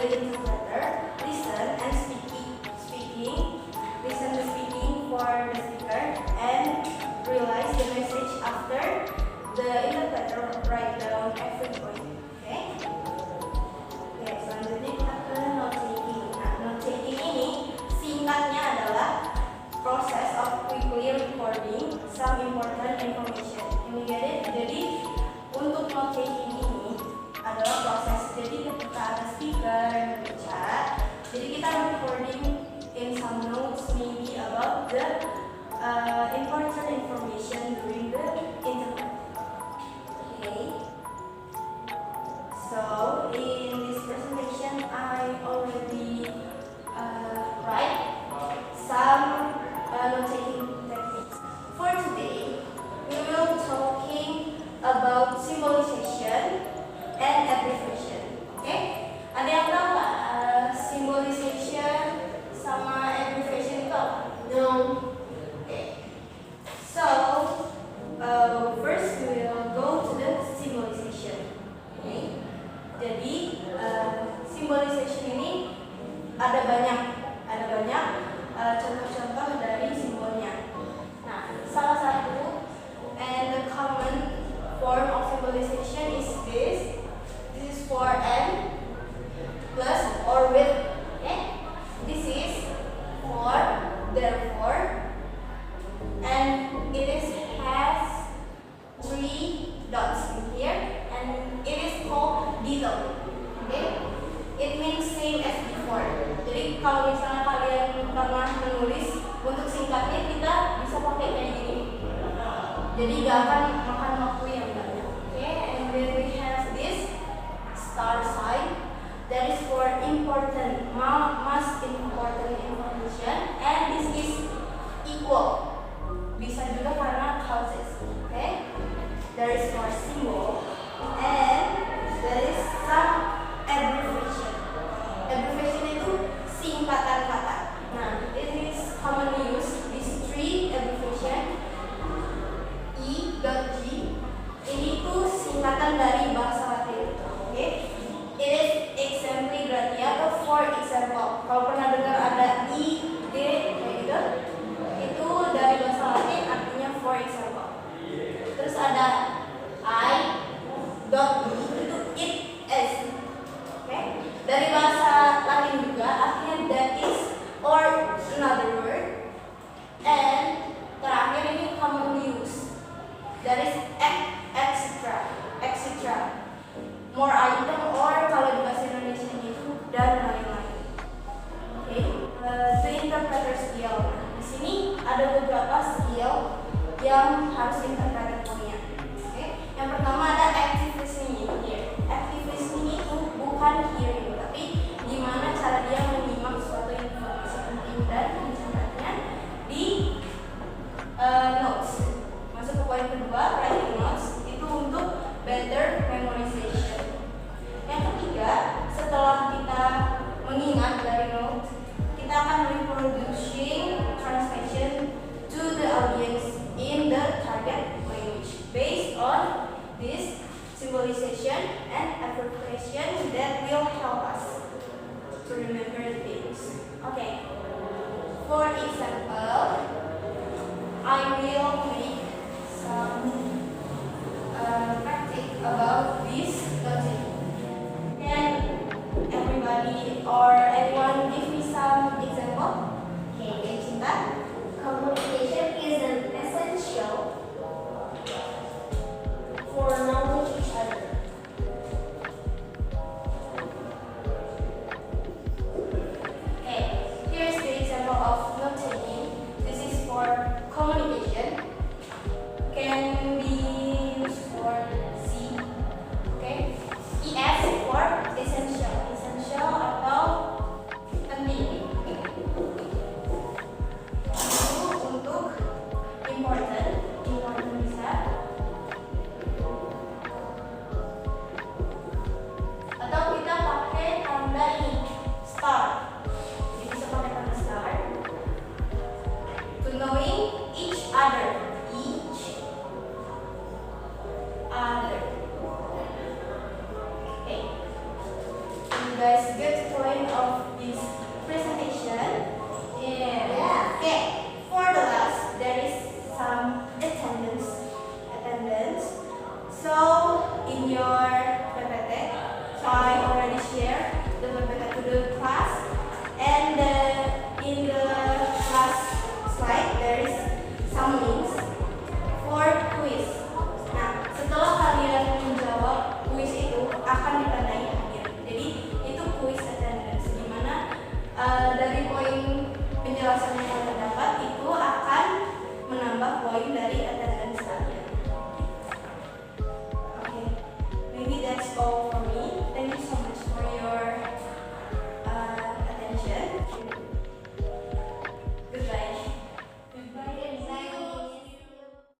interpreter listen and listen the speaking for the speaker and realize the message after the interpreter write down every point. Oke, selanjutnya kita ke note taking. Nah, note taking ini singkatnya adalah process of quickly recording some important information. You get it? Jadi untuk note taking ini adalah proses. Jadi ketika ada speaker yang berbicara, jadi kita recording in some notes maybe about the important information during the interview. Okay. So in this presentation, I already write some note-taking techniques. For today, we will talking about symbolization and abbreviation. Okay? Ada yang tahu nggak symbolization sama abbreviation itu apa? No. Okay. So first we will go to the symbolization. Okay? Jadi symbolization ini ada banyak contoh-contoh dari simbolnya. Nah, salah satu and the common form of symbolization is this. This is for and plus or with. Okay? This is for therefore, and it has 3 dots in here, and it is called ditto. Okay? It means same as before. Jadi kalau misalnya kalian pernah menulis untuk singkatnya, kita bisa pakai kayak gini. Jadi gak akan makan waktu yang banyak. Okay? And then we have this star sign that is for important, most important information, and this is equal. Bisa juga karena causes. Okay? There is for symbol, and there is some abbreviation. Abbreviation itu singkatan kata. Nah, it is commonly used these 3 abbreviation. E.G. Ini tuh singkatan dari bahasa Latin. Okay? It is exempli gratia atau for example. Kalau pernah dengar ada I, D kayak gitu, itu dari bahasa Latin artinya for example. Terus ada I, dot E, itu it is. Okay? Dari bahasa Latin juga artinya that is or another word. And terakhir ini commonly used. That is etc. More item or kalau di bahasa Indonesia itu dan lain-lain. Okay. The interpreter skill. Di sini ada beberapa skill yang harus interpreter punya. Okay. Yang pertama ada active listening. Active listening itu bukan hearing, tapi gimana cara dia menyimak suatu informasi penting dan mencatatnya di notes. Masuk ke poin kedua, writing notes itu untuk better memorization. Yang ketiga, setelah kita mengingat dari notes, kita akan reproducing translation to the audience in the target language based on this symbolization and abbreviation that will help us to remember things. Okay. For example, I will make some practice about this logic. Can everybody or anyone give me some example? Okay, Cinta. Communication is an essential for knowing each other. Okay, here's the example of note taking. This is for communication. Can be used for C. Okay, ES for essential atau guys get the point of this presentation? Yeah. Okay.